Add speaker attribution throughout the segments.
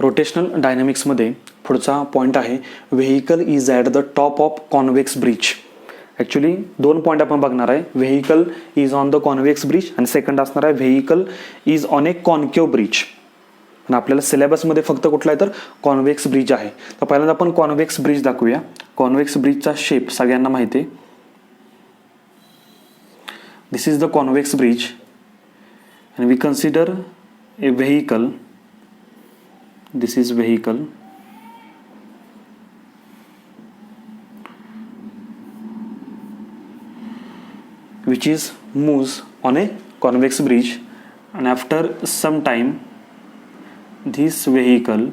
Speaker 1: Rotational डायनॅमिक्समध्ये पुढचा point आहे vehicle is at the top of convex bridge. Actually दोन point आपण बघणार आहे. Vehicle is on the convex bridge आणि सेकंड असणार आहे vehicle is on a concave bridge. आणि आपल्याला सिलेबसमध्ये फक्त कुठला आहे तर कॉन्व्हेक्स ब्रिज आहे. तर पहिल्यांदा आपण कॉन्व्हेक्स ब्रिज दाखवूया. कॉन्व्हेक्स ब्रिजचा शेप सगळ्यांना माहिती आहे. This is the convex bridge and we consider a vehicle. This is vehicle which is moves on a convex bridge, and after some time this vehicle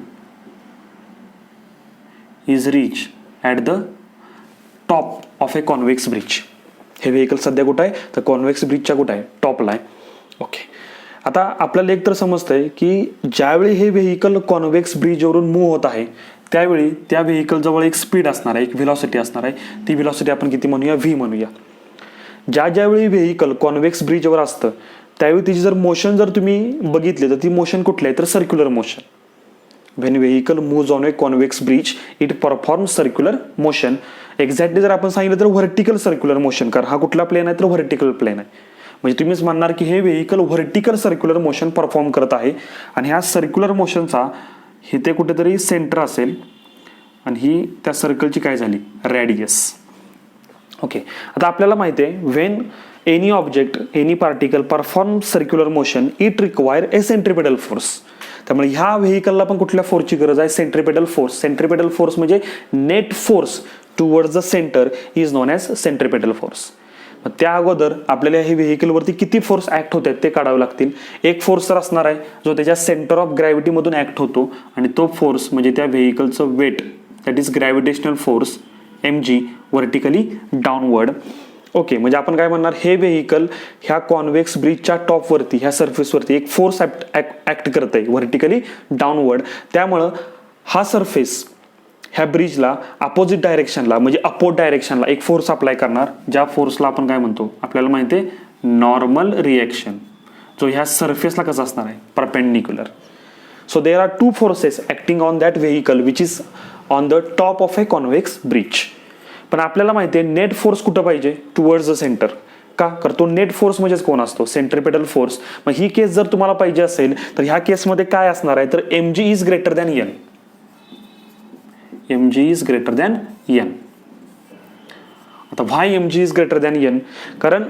Speaker 1: is reached at the top of a convex bridge. हे vehicle सध्या कुठं आहे तर convex ब्रिजच्या कुठं आहे टॉपला आहे. Okay, आता आपल्याला एक तर समजतंय की ज्यावेळी हे व्हेकल कॉन्व्हेक्स ब्रिजवरून मूव्ह होत आहे त्यावेळी त्या व्हेकल जवळ एक स्पीड असणार आहे, एक व्हेलॉसिटी असणार आहे. ती व्हेलॉसिटी आपण किती म्हणूया व्ही म्हणूया. ज्यावेळी व्हेकल कॉन्व्हेक्स ब्रिजवर असतं त्यावेळी तिची जर मोशन जर तुम्ही बघितली तर ती मोशन कुठली आहे तर circular motion. When vehicle moves on a convex bridge it perform circular motion. Exactly जर आपण सांगितलं तर व्हर्टिकल सर्क्युलर मोशन, कारण हा कुठला प्लेन आहे तर व्हर्टिकल प्लेन आहे. म्हणजे तुम्हीच म्हणणार की हे vehicle vertical circular motion perform करत आहे आणि ह्या सर्क्युलर मोशनचा इथे कुठेतरी सेंटर असेल आणि ही त्या सर्कलची काय झाली रॅडियस. ओके, आता आपल्याला माहिती आहे when any object any particle perform circular motion it require a centripetal force. त्यामुळे ह्या व्हेकलला पण कुठल्या फोर्सची गरज आहे सेंट्रिपेटल फोर्स. सेंट्रिपेटल फोर्स म्हणजे net force towards the centre is non as centripetal force. त्या अगोदर आपल्याला हे व्हेकलवरती किती फोर्स ऍक्ट होत आहेत ते काढावे लागतील. एक फोर्स तर असणार आहे जो त्याच्या सेंटर ऑफ ग्रॅव्हिटीमधून ऍक्ट होतो आणि तो फोर्स म्हणजे त्या व्हेकलचं weight, that is gravitational force mg vertically downward. Okay, म्हणजे आपण काय म्हणणार हे व्हेकल ह्या कॉन्व्हेक्स ब्रिजच्या टॉपवरती ह्या सरफेसवरती एक फोर्स ऍक्ट करतंय व्हर्टिकली डाऊनवर्ड. त्यामुळं हा सरफेस ह्या ब्रिजला अपोजिट डायरेक्शनला म्हणजे अपवर्ड डायरेक्शनला एक फोर्स अप्लाय करणार, ज्या फोर्सला आपण काय म्हणतो आपल्याला माहिती आहे नॉर्मल रिएक्शन, जो ह्या सरफेसला कसा असणार आहे perpendicular. So there are two forces acting on that vehicle which is on the top of A convex bridge. पण आपल्याला माहिती आहे नेट फोर्स कुठं पाहिजे टुवर्ड्स द सेंटर. का करतो नेट फोर्स म्हणजेच कोण असतो सेंट्रिपेटल फोर्स. मग ही केस जर तुम्हाला पाहिजे असेल तर ह्या केसमध्ये काय असणार आहे तर mg is greater than n. mg is greater than n. आता why mg is greater than n? कारण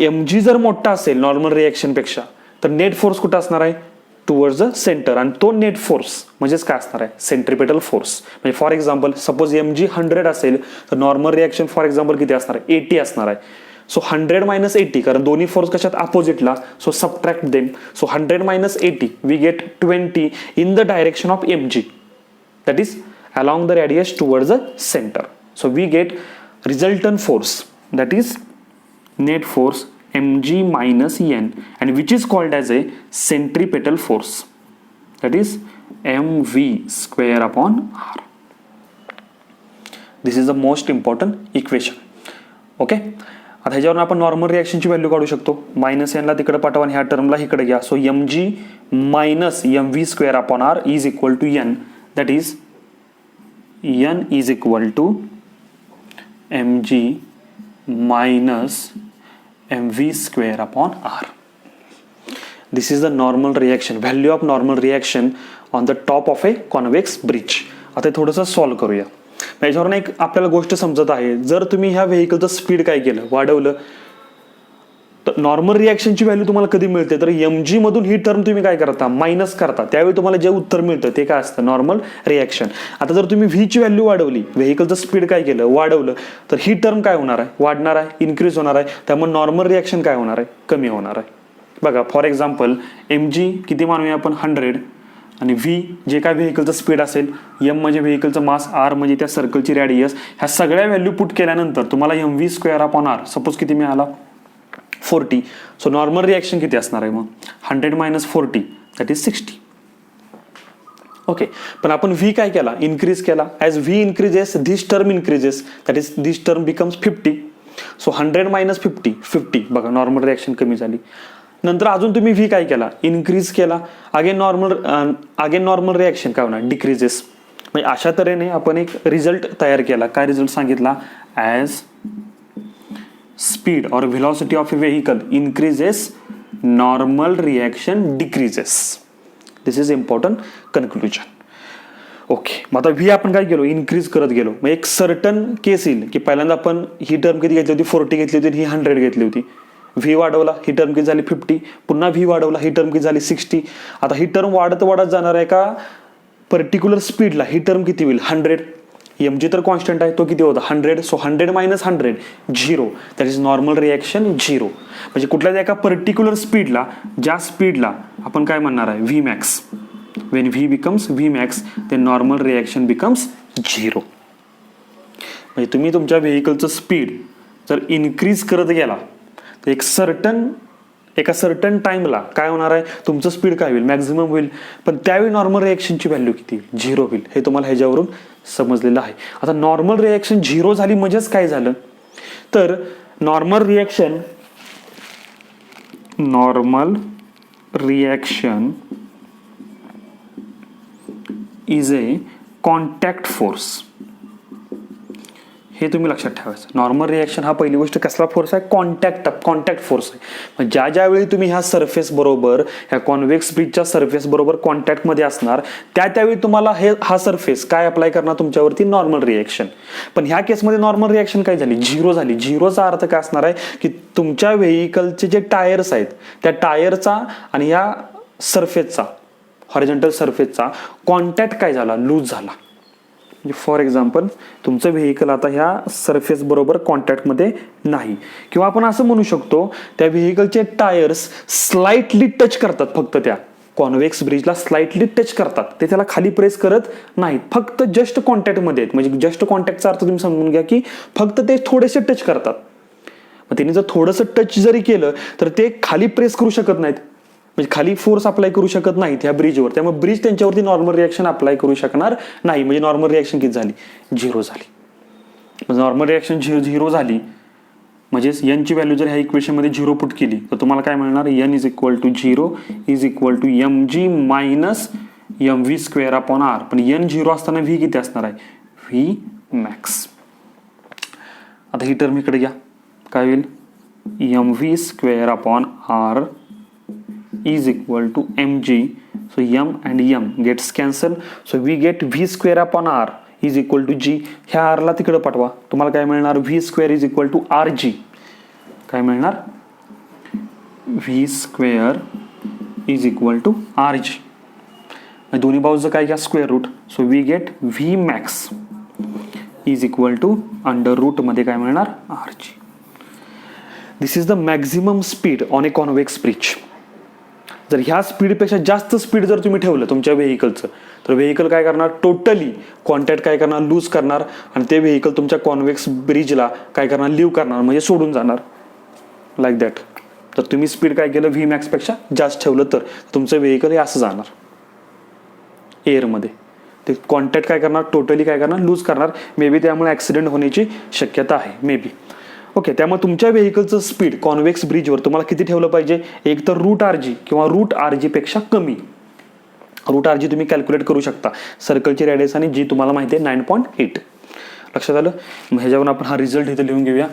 Speaker 1: mg जर मोठा असेल नॉर्मल रिएक्शन पेक्षा तर नेट फोर्स कुठं असणार आहे टुवर्ड्स द सेंटर, आणि तो नेट फोर्स म्हणजेच काय असणार आहे सेंट्रिपेटल फोर्स. म्हणजे फॉर एक्झाम्पल सपोज mg 100 असेल तर नॉर्मल रिएक्शन फॉर एक्झाम्पल किती असणार आहे 80 असणार आहे. सो 100 - 80 कारण दोन्ही फोर्स कशात अपोजिटला, so subtract them. So 100 - 80 we get 20 in the direction of mg, that is along the radius towards the center. So we get resultant force, that is net force mg minus n, and which is called as a centripetal force, that is mv square upon r. This is the most important equation. Okay, आता ह्याच्यावरून आपण normal रिएक्शनची value काढू शकतो. Minus एनला तिकडे पाठवा आणि ह्या टर्मला इकडे घ्या. So mg minus mv square upon r is equal to n, that is n is equal to mg minus mv square upon r. This is the normal reaction, value of normal reaction on the top of a convex bridge. आता थोडंसं solve करूया. याच्यावरून एक आपल्याला गोष्ट समजत आहे, जर तुम्ही ह्या व्हेकलचं स्पीड काय केलं वाढवलं तर नॉर्मल रिएक्शनची व्हॅल्यू तुम्हाला कधी मिळते तर mg मधून ही टर्म तुम्ही काय करता मायनस करता, त्यावेळी तुम्हाला जे उत्तर मिळतं ते काय असतं नॉर्मल रिएक्शन. आता जर तुम्ही v ची व्हॅल्यू वाढवली, व्हेकलचं स्पीड काय केलं वाढवलं, तर ही टर्म काय होणार आहे वाढणार आहे, इन्क्रीज होणार आहे. त्यामुळे नॉर्मल रिएक्शन काय होणार आहे कमी होणार आहे. बघा फॉर एक्झाम्पल mg किती मानूया आपण 100 आणि v जे काय व्हेकलचं स्पीड असेल, m म्हणजे व्हेकलचं मास, r म्हणजे त्या सर्कलची रॅडियस, ह्या सगळ्या व्हॅल्यू पुट केल्यानंतर तुम्हाला mv square upon r suppose किती मिळाला 40. सो नॉर्मल रिएक्शन किती असणार आहे मग 100 - 40 दॅट इज 60. ओके, पण आपण v काय केला इन्क्रीज केला. As v increases this term increases, that is this term becomes 50. So 100 - 50 50. बघा नॉर्मल रिएक्शन कमी झाली. नंतर अजून तुम्ही व्ही काय केला, इन्क्रीज केला, अगेन नॉर्मल रिॲक्शन काय होणार, डिक्रीजेस. म्हणजे अशा तऱ्हेने आपण एक रिझल्ट तयार केला. काय रिझल्ट सांगितला, ॲज स्पीड और velocity of A vehicle increases normal reaction decreases. This is important conclusion. Okay, मग आता व्ही आपण काय केलो, इन्क्रीज करत गेलो. मग एक सर्टन केस येईल की पहिल्यांदा आपण ही टर्म किती घेतली होती, 40 घेतली होती, ही 100 घेतली होती. व्ही वाढवला, ही टर्म किती झाली 50, पुन्हा व्ही वाढवला, ही टर्म किती झाली 60. आता ही टर्म वाढत वाढत जाणार आहे का पर्टिक्युलर स्पीडला, ही टर्म किती होईल 100. एम जी तर कॉन्स्टंट आहे, तो किती होता 100. So 100 minus 100 0. That is normal reaction 0. म्हणजे कुठल्याही एका पर्टिक्युलर स्पीडला, ज्या स्पीडला आपण काय म्हणणार आहे V max, when v becomes v max then normal reaction becomes 0. म्हणजे तुम्ही तुमच्या व्हेकलचं स्पीड जर इन्क्रीज करत गेला तर एका सर्टन टाइमला काय होणार आहे, तुमचं स्पीड काय होईल, मॅक्झिमम होईल. पण त्यावेळी नॉर्मल रिॲक्शनची व्हॅल्यू किती, 0 होईल. हे तुम्हाला ह्याच्यावरून समजलेलं आहे. आता नॉर्मल रिॲक्शन 0 झाली म्हणजेच काय झालं, तर normal reaction is a contact force. हे तुम्ही लक्षात ठेवायचं. नॉर्मल रिॲक्शन हा पहिली गोष्ट कसला फोर्स आहे, कॉन्टॅक्ट फोर्स आहे. मग ज्यावेळी तुम्ही ह्या सरफेस बरोबर, ह्या कॉन्व्हेक्स ब्रिजच्या सरफेस बरोबर कॉन्टॅक्टमध्ये असणार, त्यावेळी तुम्हाला हा सरफेस काय अप्लाय करणार तुमच्यावरती, नॉर्मल रिॲक्शन. पण ह्या केसमध्ये नॉर्मल रिॲक्शन काय झाली, 0 झाली. 0चा अर्थ काय असणार आहे की तुमच्या व्हेकलचे जे टायर्स आहेत, त्या टायरचा आणि ह्या सरफेसचा, हॉरिझॉन्टल सरफेसचा कॉन्टॅक्ट काय झाला, लूज झाला. म्हणजे फॉर एक्झाम्पल तुमचं व्हेकल आता ह्या सरफेस बरोबर कॉन्टॅक्टमध्ये नाही, किंवा आपण असं म्हणू शकतो त्या व्हेकलचे टायर्स स्लाइटली टच करतात, फक्त त्या कॉन्व्हेक्स ब्रिजला स्लाइटली टच करतात, ते त्याला खाली प्रेस करत नाहीत, फक्त जस्ट कॉन्टॅक्टमध्ये आहेत. म्हणजे जस्ट कॉन्टॅक्टचा अर्थ तुम्ही समजून घ्या की फक्त ते थोडेसे टच करतात. मग त्यांनी जर थोडंसं टच जरी केलं तर ते खाली प्रेस करू शकत नाहीत, म्हणजे खाली फोर्स अप्लाय करू शकत नाहीत ह्या ब्रिजवर. त्यामुळे ब्रिज त्यांच्यावरती नॉर्मल रिॲक्शन अप्लाय करू शकणार नाही. म्हणजे नॉर्मल रिॲक्शन किती झाली, 0 झाली. म्हणजे नॉर्मल रिॲक्शन 0 झाली म्हणजेच एनची व्हॅल्यू जर ह्या इक्वेशनमध्ये 0 पुट केली तर तुम्हाला काय मिळणार, N is equal to 0 is equal to M G minus M V square upon R. पण एन 0 असताना व्ही किती असणार आहे, व्ही मॅक्स. आता ही टर्म इकडे घ्या, काय होईल, M V square upon R is equal to mg. So m and m gets cancel. So we get v square upon r is equal to g. ह्या r ला तिकडे पाठवा, तुम्हाला काय मिळणार, v square is equal to rg. काय मिळणार, v square is equal to rg. दोन्ही बाजूचं काय घ्या, square root. So we get v max is equal to under root मध्ये काय मिळणार, rg. This is the maximum speed on a convex bridge. जर ह्या स्पीडपेक्षा जास्त स्पीड जर तुम्ही ठेवलं तुमच्या व्हेकलचं, तर व्हेकल काय करणार, टोटली कॉन्टॅक्ट काय करणार, लूज करणार, आणि ते व्हेकल तुमच्या कॉन्व्हेक्स ब्रिजला काय करणार, लिव्ह करणार, म्हणजे सोडून जाणार. Like that. तर तुम्ही स्पीड काय केलं, व्ही मॅक्सपेक्षा जास्त ठेवलं तर तुमचं व्हेकल हे असं जाणार एअरमध्ये. ते कॉन्टॅक्ट काय करणार, टोटली काय करणार, लूज करणार. मे बी त्यामुळे ॲक्सिडेंट होण्याची शक्यता आहे, मे बी. ओके, त्यामुळे तुमच्या व्हेकलचं स्पीड कॉन्व्हेक्स ब्रिजवर तुम्हाला किती ठेवलं पाहिजे, एक तर रूट आर जी किंवा रूट आर जी पेक्षा कमी. रूट आर जी तुम्ही कॅल्क्युलेट करू शकता, सर्कलची रेडियस आणि जी तुम्हाला माहिती आहे 9.8. लक्षात आलं. मग ह्याच्यावरून आपण हा रिझल्ट इथे लिहून घेऊया.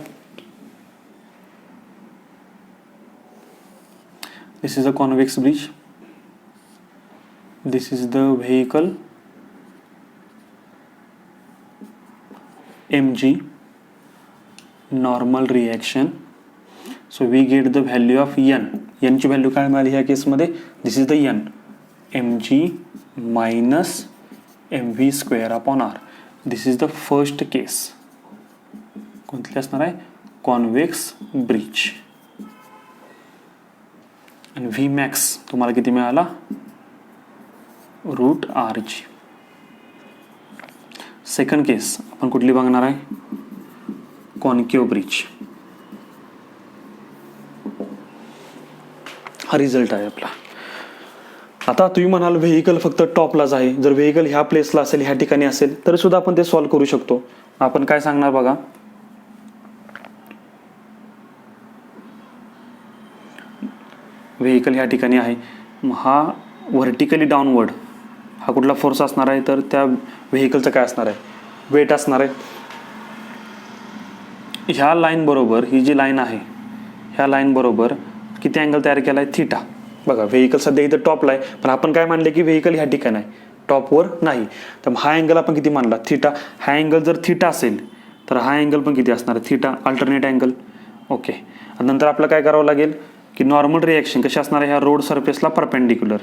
Speaker 1: This is a convex bridge, this is the vehicle mg, normal reaction. So we get the value of N. एनची व्हॅल्यू काय मिळाली ह्या केसमध्ये, this is the N, M G minus M V square upon R. This is the first case. कोणती असणार आहे, convex bridge. आणि V max तुम्हाला किती मिळाला, root R G. Second case आपण कुठली बघणार आहे, कॉन्केव ब्रिज. हा रिझल्ट आहे आपला. आता तुम्ही म्हणाल व्हेकल फक्त टॉपलाच आहे, जर व्हेकल ह्या प्लेसला असेल, ह्या ठिकाणी असेल, तर सुद्धा आपण ते सॉल्व्ह करू शकतो. आपण काय सांगणार बघा, व्हेकल ह्या ठिकाणी आहे, मग हा व्हर्टिकली डाऊनवर्ड हा कुठला फोर्स असणार आहे, तर त्या व्हेकलचं काय असणार आहे, वेट असणार आहे. ह्या लाईन बरोबर ही जी लाईन आहे, ह्या लाईन बरोबर किती अँगल तयार केला आहे, थिटा. बघा व्हेकल सध्या इथं टॉपला आहे, पण आपण काय मानले की व्हेकल ह्या ठिकाणी आहे, टॉपवर नाही. तर हा अँगल आपण किती मानला, थिटा. हा अँगल जर थिटा असेल तर हा अँगल पण किती असणार, थिटा, अल्टरनेट अँगल. ओके. नंतर आपलं काय करावं लागेल की नॉर्मल रिॲक्शन कशी असणार आहे, ह्या रोड सरफेसला परपेंडिक्युलर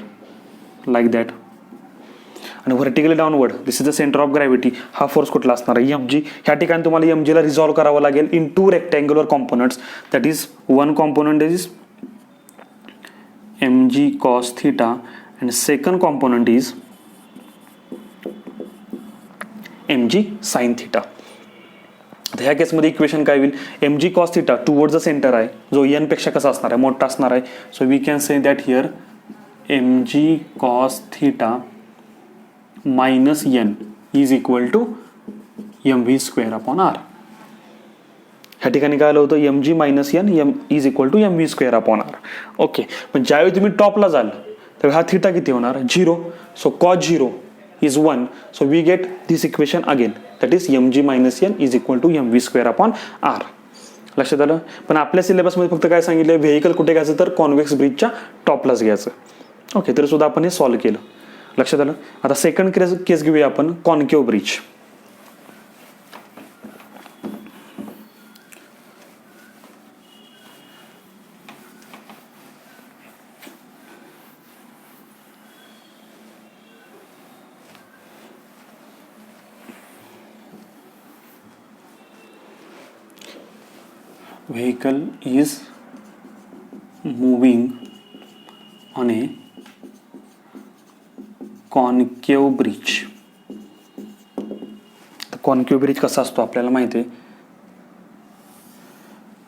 Speaker 1: लाईक दॅट. आणि vertically downward this is the centre of gravity. हा फोर्स कुठला असणार आहे, एम जी. ह्या ठिकाणी तुम्हाला एम जीला रिझॉल्व्ह करावं लागेल in 2 rectangular components. That is one component is M G cos theta and second component is M G sine theta. आता ह्या केसमध्ये इक्वेशन काय होईल, M G cos theta towards the centre आहे, जो एन पेक्षा कसा असणार आहे, मोठा असणार आहे. So we can say that here M G cos theta minus N is equal to M V square upon R. ह्या ठिकाणी काय आलं होतं, M G minus N M is equal to M V square upon R. Okay. पण ज्यावेळी तुम्ही टॉपला जाल तर हा थिटा किती होणार, 0. So cos 0 is 1. So we get this equation again, that is M G minus N is equal to M V square upon R. लक्षात आलं. पण आपल्या सिलेबसमध्ये फक्त काय सांगितलं, व्हेकल कुठे घ्यायचं तर कॉन्व्हेक्स ब्रिजच्या टॉपलाच घ्यायचं. ओके. तरी सुद्धा आपण हे सॉल्व्ह केलं. लक्षात आलं. आता सेकंड केस घेऊया आपण, concave bridge. Vehicle is moving on a concave bridge. Concave bridge कसा असतो आपल्याला माहिती आहे.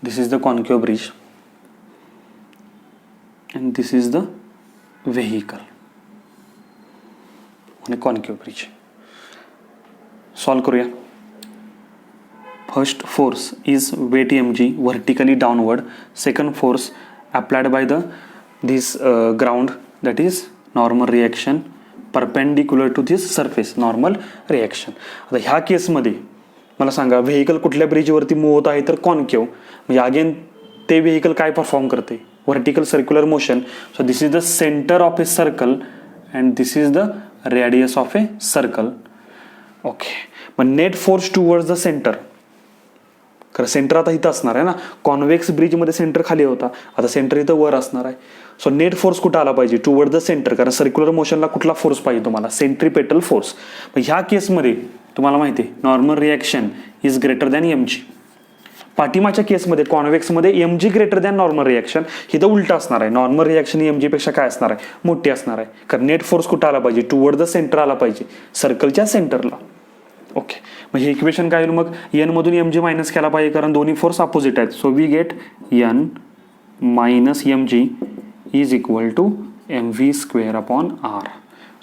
Speaker 1: This is the concave bridge and this is the vehicle आणि कॉन्केव्ह ब्रिज. सॉल्व करूया. First force is weight mg vertically downward. Second force applied by this ground, that is normal reaction perpendicular to this surface, normal reaction. आता ह्या केसमध्ये मला सांगा vehicle कुठल्या ब्रिजवरती move होत आहे तर कॉन्केव्ह. म्हणजे अगेन ते व्हेकल काय परफॉर्म करते, vertical circular motion. So this is the centre of a circle and this is the radius of a circle. Okay. मग net force towards the centre, कारण सेंटर आता इथं असणार आहे ना, कॉन्व्हेक्स ब्रिजमध्ये सेंटर खाली होता, आता सेंटर इथं वर असणार आहे. सो नेट फोर्स कुठं आला पाहिजे, टुवर्ड द सेंटर. कारण सर्क्युलर मोशनला कुठला फोर्स पाहिजे तुम्हाला, सेंट्रीपेटल फोर्स. मग ह्या केसमध्ये तुम्हाला माहिती आहे normal reaction is greater than M G. पाठीमागच्या केसमध्ये कॉन्व्हेक्समध्ये M G greater than normal reaction, इथं उलट असणार आहे. नॉर्मल रिॲक्शन एम जी पेक्षा काय असणार आहे, मोठी असणार आहे. कारण नेट फोर्स कुठं आला पाहिजे, टुवर्ड द सेंटर आला पाहिजे, सर्कलच्या सेंटरला. ओके. मग हे इक्वेशन काय होईल, मग एन मधून एम जी मायनस केला पाहिजे कारण दोन्ही फोर्स अपोजिट आहेत. So we get N minus M G is equal to M V square upon R.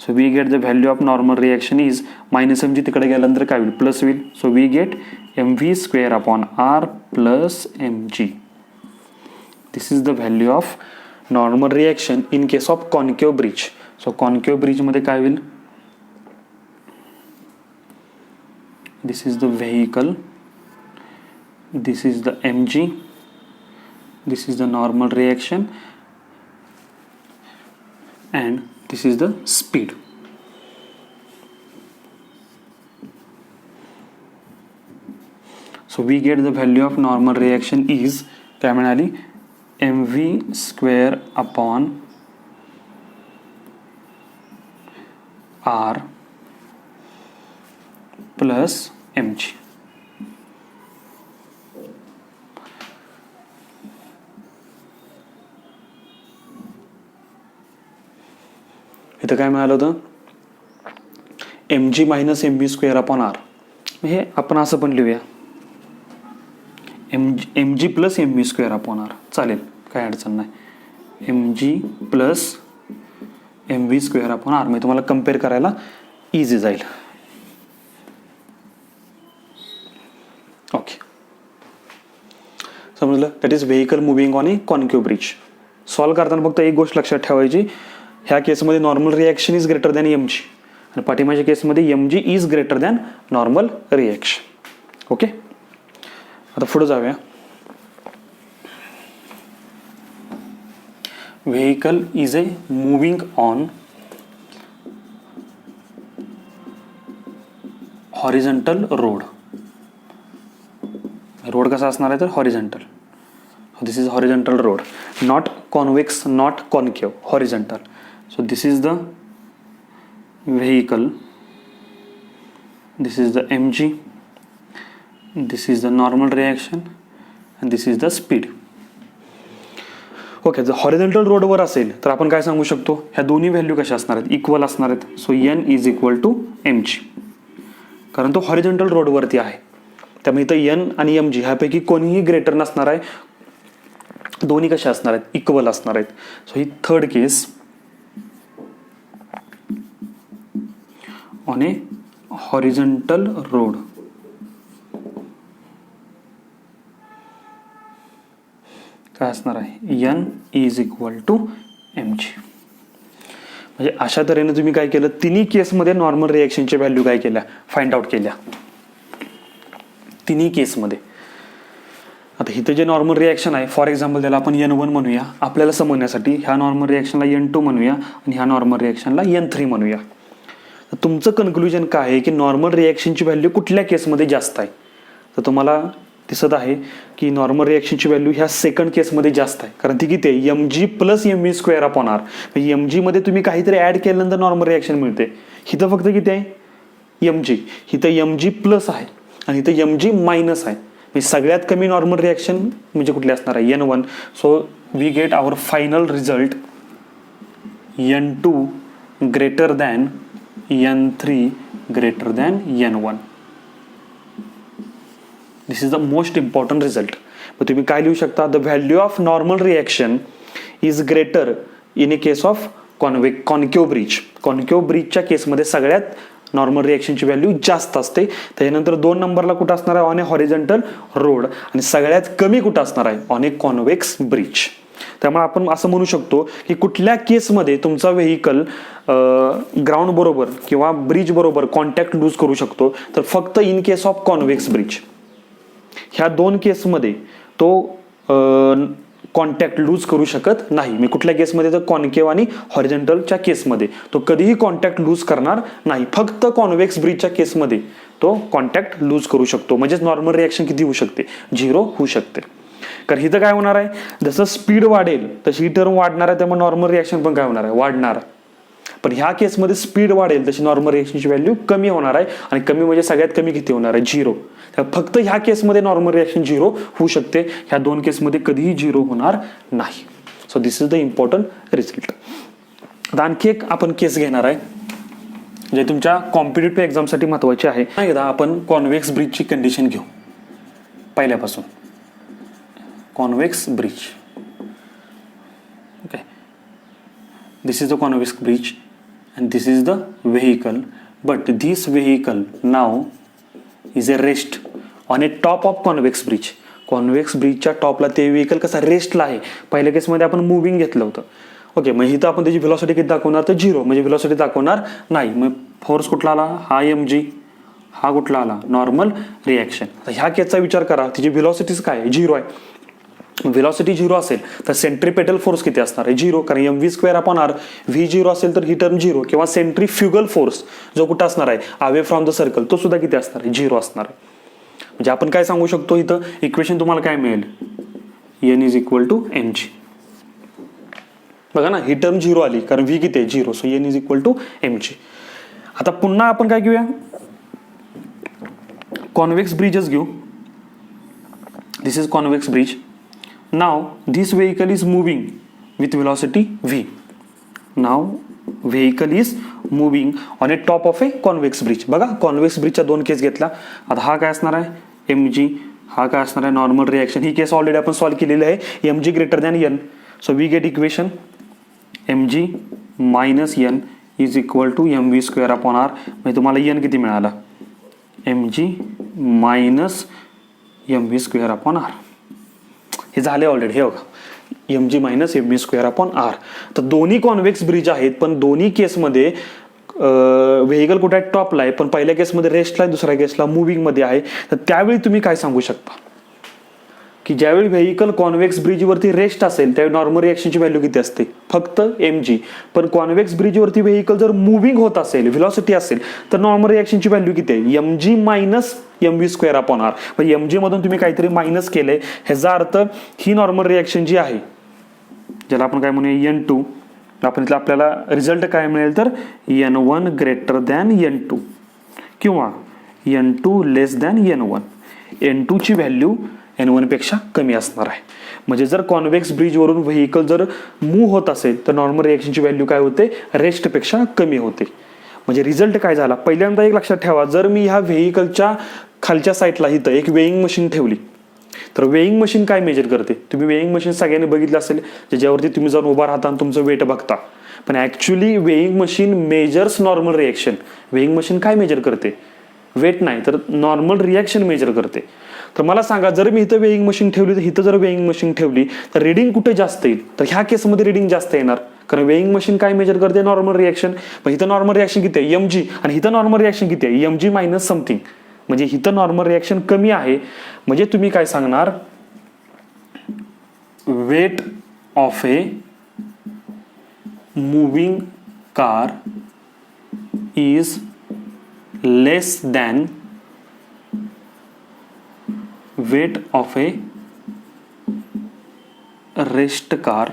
Speaker 1: So we get the value of normal reaction is minus M G तिकडे गेल्यानंतर काय होईल, plus होईल. So we get M V square upon R plus M G. This is the value of normal reaction in case of concave bridge. So concave ब्रिजमध्ये काय होईल, this is the vehicle, this is the mg, this is the normal reaction and this is the speed. So we get the value of normal reaction is काय म्हणाली, mv square upon r plus M G. इथं काय मिळालं होतं, M G minus M B square upon R. हे आपण असं पण लिहूया, M G plus M B square upon R चालेल, काय अडचण नाही. M G plus M V square upon R म्हणजे तुम्हाला कम्पेअर करायला इझी जाईल. ओके. समजलं. That is vehicle moving on a concave bridge. Solve करताना फक्त एक गोष्ट लक्षात ठेवायची, ह्या केसमध्ये normal reaction is greater than M G आणि पाठीमागच्या केसमध्ये M G is greater than normal reaction. Okay, आता पुढे जाऊया. Vehicle is a moving on horizontal road. Road कसा असणार आहे तर horizontal. This is horizontal road, not convex, not concave, horizontal. So this is the vehicle, this is the mg, this is the normal reaction and this is the speed. Okay, जर horizontal रोडवर असेल तर आपण काय सांगू शकतो, ह्या दोन्ही व्हॅल्यू कशा असणार आहेत, इक्वल असणार आहेत. So N is equal to M G, कारण तो हॉरिझॉन्टल रोडवरती आहे. त्यामुळे इथं एन आणि एम जी ह्यापैकी कोणीही ग्रेटर नसणार आहे, दोन्ही कशा असणार आहेत, इक्वल असणार आहेत. सो ही third case on a horizontal road. काय असणार आहे, n is equal to M G. म्हणजे अशा तऱ्हेने तुम्ही काय केलं, तिन्ही केसमध्ये नॉर्मल रिॲक्शनच्या व्हॅल्यू काय केल्या, फाइंड आउट केल्या तिन्ही केसमध्ये. आता इथे जे नॉर्मल रिॲक्शन आहे, फॉर एक्झाम्पल त्याला आपण N1 म्हणूया आपल्याला समजण्यासाठी, ह्या नॉर्मल रिॲक्शनला N2 म्हणूया आणि ह्या नॉर्मल रिॲक्शनला N3 म्हणूया. तुमचं कन्क्लुजन काय आहे की नॉर्मल रिॲक्शनची व्हॅल्यू कुठल्या केसमध्ये जास्त आहे, तर तुम्हाला दिसत आहे की नॉर्मल रिॲक्शनची व्हॅल्यू ह्या सेकंड केसमध्ये जास्त आहे. कारण ती किती आहे, M G plus M V square upon R. M जीमध्ये तुम्ही काहीतरी ॲड केल्यानंतर नॉर्मल रिॲक्शन मिळते. हिथं फक्त किती आहे, एम जी. हिथं एम जी प्लस आहे आणि इथं एम जी मायनस आहे. म्हणजे सगळ्यात कमी नॉर्मल रिॲक्शन म्हणजे कुठली असणार आहे, N1. So we get our final result N2 greater than N3 greater than N1. This is the most important result. मग तुम्ही काय लिहू शकता, the value of normal reaction is greater in a case of concave breach. concave breach च्या केसमध्ये सगळ्यात normal रिॲक्शनची value जास्त असते. त्याच्यानंतर 2 नंबरला कुठं असणार आहे, ऑन ए हॉरिझॉन्टल रोड. आणि सगळ्यात कमी कुठं असणार आहे, ऑन ए कॉन्व्हेक्स ब्रिज. त्यामुळे आपण असं म्हणू शकतो की कुठल्या केसमध्ये तुमचा व्हेकल ग्राउंड बरोबर किंवा ब्रिज बरोबर कॉन्टॅक्ट लूज करू शकतो, तर फक्त in case of convex bridge. ह्या 2 केसमध्ये तो कॉन्टॅक्ट लूज करू शकत नाही. मी कुठल्या केसमध्ये, तर कॉन्केव आणि हॉरिझॉन्टलच्या केसमध्ये तो कधीही कॉन्टॅक्ट लूज करणार नाही. फक्त कॉन्व्हेक्स ब्रिजच्या केसमध्ये तो कॉन्टॅक्ट लूज करू शकतो. म्हणजेच नॉर्मल रिॲक्शन किती होऊ शकते, 0 होऊ शकते. कारण इथं काय होणार आहे, जसं स्पीड वाढेल तशी ही टर्म वाढणार आहे, त्यामुळे नॉर्मल रिॲक्शन पण काय होणार आहे, वाढणार. पण ह्या केसमध्ये स्पीड वाढेल तशी नॉर्मल रिॲक्शनची व्हॅल्यू कमी होणार आहे. आणि कमी म्हणजे सगळ्यात कमी किती होणार आहे, 0. फक्त ह्या केसमध्ये नॉर्मल रिॲक्शन 0 होऊ शकते, ह्या 2 केसमध्ये कधीही 0 होणार नाही. So this is the important result. आता आणखी एक आपण केस घेणार आहे जे तुमच्या कॉम्पिटेटिव्ह एक्झामसाठी महत्वाचे आहे. एकदा आपण कॉन्व्हेक्स ब्रिजची कंडिशन घेऊ पहिल्यापासून. Convex bridge, okay, this is the convex bridge and this is the vehicle, but this vehicle now is a rest on a top of convex bridge. Convex ब्रिजच्या टॉपला ते व्हेकल कसा रेस्टला आहे. पहिल्या केसमध्ये आपण मुव्हिंग घेतलं होतं. ओके, मग इथं आपण त्याची व्हेलॉसिटी किती दाखवणार, तर 0, म्हणजे व्हेलॉसिटी दाखवणार नाही. मग फोर्स कुठला आला, हा एम जी. हा कुठला आला, नॉर्मल रिॲक्शन. ह्या केसचा विचार करा, तिची व्हेलॉसिटीज काय आहे, 0 आहे. व्हेलॉसिटी 0 असेल तर सेंट्रीपेटल फोर्स किती असणार आहे, 0. कारण M V square upon R, V 0 असेल तर ही टर्म 0. किंवा सेंट्रीफ्युगल फोर्स जो कुठं असणार आहे, अवे फ्रॉम द सर्कल, तो सुद्धा किती असणार आहे, 0 असणार आहे. म्हणजे आपण काय सांगू शकतो, इथं इक्वेशन तुम्हाला काय मिळेल, N is equal to M G. बघा ना, ही टर्म 0 आली कारण व्ही किती आहे, 0. So N is equal to M G. आता पुन्हा आपण काय घेऊया, कॉन्व्हेक्स ब्रिजच घेऊ. This is convex bridge. Now this vehicle is moving with velocity v. Now vehicle is moving on a top of a convex bridge. बघा, convex ब्रिजच्या 2 केस घेतला. आता हा काय असणार आहे, एम जी. हा काय असणार आहे, नॉर्मल रिॲक्शन. ही केस ऑलरेडी आपण सॉल्व्ह केलेली आहे, M G greater than N. So we get equation M G minus N is equal to M V square upon R. म्हणजे तुम्हाला एन किती मिळाला, M G minus M V square upon R. हे झाले already. हे बघा, mg minus mv square upon R. तर दोन्ही कॉन्व्हेक्स ब्रिज आहेत, पण दोन्ही केसमध्ये व्हेकल कुठे आहे, टॉपला आहे, पण पहिल्या केसमध्ये रेस्टला आहे, दुसऱ्या केसला मुव्हिंगमध्ये आहे. तर त्यावेळी तुम्ही काय सांगू शकता की ज्यावेळी व्हेकल कॉन्व्हेक्स ब्रिजवरती रेस्ट असेल त्यावेळी नॉर्मल रिॲक्शनची व्हॅल्यू किती असते, फक्त mg. पण कॉन्व्हेक्स ब्रिजवरती व्हेकल जर मुव्हिंग होत असेल, व्हेलॉसिटी असेल, तर नॉर्मल रिॲक्शनची व्हॅल्यू किती आहे, mg minus mv square upon R. म्हणजे mg मधून तुम्ही काहीतरी मायनस केलंय, ह्याचा अर्थ ही नॉर्मल रिॲक्शन जी आहे, ज्याला आपण काय म्हणूया n2, आपण इथलं आपल्याला रिझल्ट काय मिळेल तर n1 ग्रेटर दॅन n2 किंवा n2 लेस दॅन n1. n2 ची व्हॅल्यू n1 पेक्षा कमी असणार आहे. म्हणजे जर कॉन्व्हेक्स ब्रिजवरून व्हेकल जर मूव्ह होत असेल तर नॉर्मल रिॲक्शनची व्हॅल्यू काय होते, रेस्टपेक्षा कमी होते. म्हणजे रिझल्ट काय झाला, पहिल्यांदा एक लक्षात ठेवा, जर मी ह्या व्हेकलच्या खालच्या साईडला इथं एक वेइंग मशीन ठेवली तर वेइंग मशीन काय मेजर करते, तुम्ही वेइंग मशीन सगळ्यांनी बघितलं असेल, ज्याच्यावरती तुम्ही जाऊन उभा राहता आणि तुमचं वेट बघता. पण actually weighing machine measures normal reaction. Weighing machine काय मेजर करते, वेट नाही तर नॉर्मल रिॲक्शन मेजर करते. तर मला सांगा, जर मी इथं वेइंग मशीन ठेवली तर इथं जर वेइंग मशीन ठेवली तर रिडिंग कुठे जास्त येईल, तर ह्या केसमध्ये रिडिंग जास्त येणार, कारण वेइंग मशीन काय मेजर करते, नॉर्मल रिॲक्शन. पण इथं नॉर्मल रिॲक्शन किती आहे, mg, आणि इथं नॉर्मल रिॲक्शन किती आहे, mg मायनस समथिंग. म्हणजे इथं नॉर्मल रिॲक्शन कमी आहे. म्हणजे तुम्ही काय सांगणार, weight of a moving car is less than weight of a rest car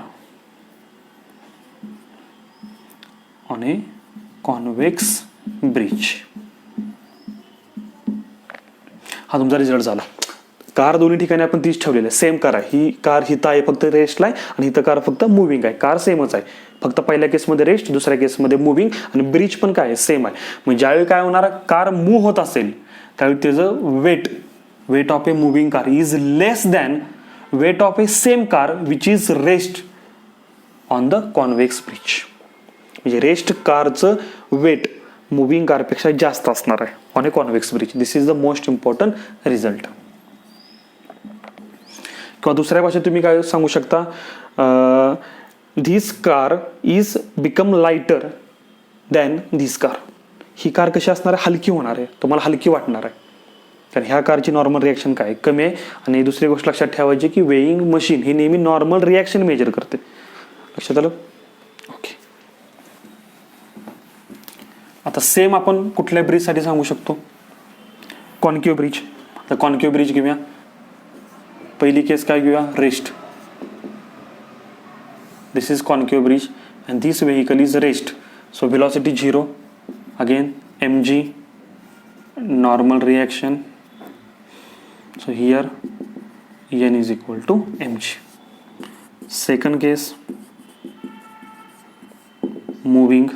Speaker 1: on a convex bridge. हा तुमचा रिझल्ट झाला. कार दोन्ही ठिकाणी आपण तीच ठेवलेली आहे, सेम कार आहे. ही कार हिथं आहे फक्त रेस्टला आहे, आणि हिथं कार फक्त मुव्हिंग आहे. कार सेमच आहे, फक्त पहिल्या केसमध्ये रेस्ट, दुसऱ्या केसमध्ये मुव्हिंग, आणि ब्रिज पण काय सेम आहे. म्हणजे ज्यावेळी काय होणार, कार मूव्ह होत असेल त्यावेळी त्याचं weight of a moving car is less than weight of a same car which is rest on the convex bridge. म्हणजे रेस्ट कारचं वेट मुव्हिंग कारपेक्षा जास्त असणार आहे on a convex bridge. This is the most important result. किंवा दुसऱ्या भाषेत तुम्ही काय सांगू शकता, this car is become lighter than this car. He car कशी असणार आहे, हलकी होणार आहे, तुम्हाला हलकी वाटणार आहे, कारण ह्या कारची नॉर्मल रिॲक्शन काय कमी आहे. आणि दुसरी गोष्ट लक्षात ठेवायची की वेइंग मशीन ही नेहमी नॉर्मल रिॲक्शन मेजर करते. लक्षात आलं, ओके. आता सेम आपण कुठल्या ब्रिजसाठी सांगू शकतो, कॉन्केव्ह ब्रिज. तर कॉन्केव्ह ब्रिज घेऊया. पहिली केस काय घेऊया, rest. This is concave bridge and this vehicle is rest. So velocity 0, again mg, normal reaction. So here n is equal to mg. Second case, moving.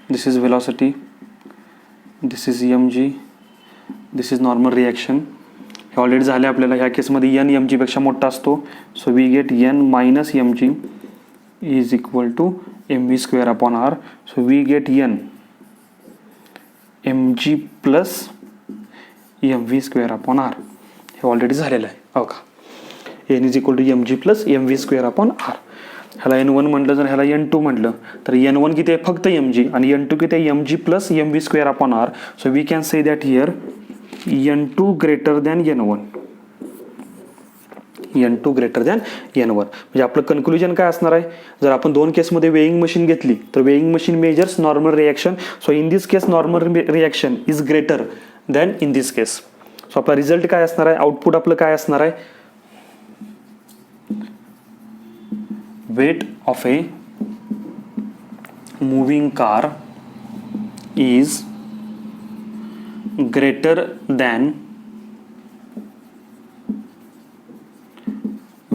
Speaker 1: This is velocity, this is mg, this is normal reaction. हे already झाले आपल्याला. ह्या केसमध्ये n mg पेक्षा मोठा असतो. सो we गेट n मायनस mg is equal to mv square upon r. So we get n mg plus mv square upon r. हे ऑलरेडी झालेलं आहे, हो का. n is equal to mg plus mv square upon r. ह्याला n1 म्हटलं, जर ह्याला n2 म्हटलं तर n1 किती आहे, फक्त mg, आणि n2 किती आहे, mg plus mv square upon r. So we can say that here n2 greater than n1. n2 greater than n1. म्हणजे आपलं कन्क्लुजन काय असणार आहे, जर आपण दोन केसमध्ये वेइंग मशीन घेतली तर weighing machine measures normal reaction. So in this case normal reaction is greater than in this case. सो आपला रिझल्ट काय असणार आहे, आउटपुट आपलं काय असणार आहे, weight of a moving car is greater than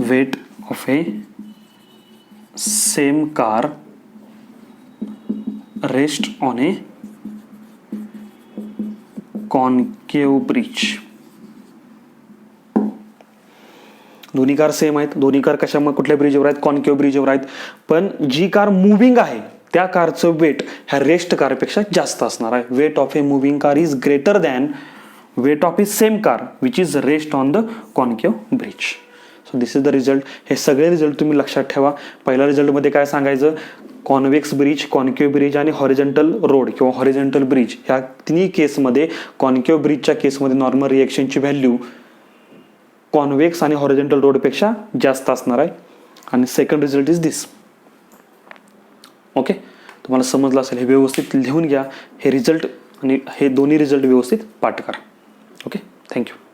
Speaker 1: weight of a same car rest on a concave bridge. दोन्ही कार सेम आहेत, दोन्ही कार कशामुळे कुठल्या ब्रिजवर आहेत, कॉन्केव्ह ब्रिजवर आहेत. पण जी कार मुव्हिंग आहे त्या कारचं वेट ह्या रेस्ट कारपेक्षा जास्त असणार आहे. Weight of a moving car is greater than weight of is same car which is rest on the concave bridge. So this is the result. हे सगळे रिझल्ट तुम्ही लक्षात ठेवा. पहिल्या रिझल्टमध्ये काय सांगायचं, कॉन्व्हेक्स ब्रिज, कॉन्केव्ह ब्रिज आणि हॉरिझॉन्टल रोड किंवा हॉरिझॉन्टल ब्रिज ह्या तिन्ही केसमध्ये कॉन्केव्ह ब्रिजच्या केसमध्ये नॉर्मल रिएक्शनची व्हॅल्यू कॉन्व्हेक्स आणि हॉरिझॉन्टल रोडपेक्षा जास्त असणार आहे. आणि second result is this. Okay, तुम्हाला समजलं असेल. हे व्यवस्थित लिहून घ्या. हे रिझल्ट आणि हे दोन्ही रिझल्ट व्यवस्थित पाठ करा. Okay, thank you.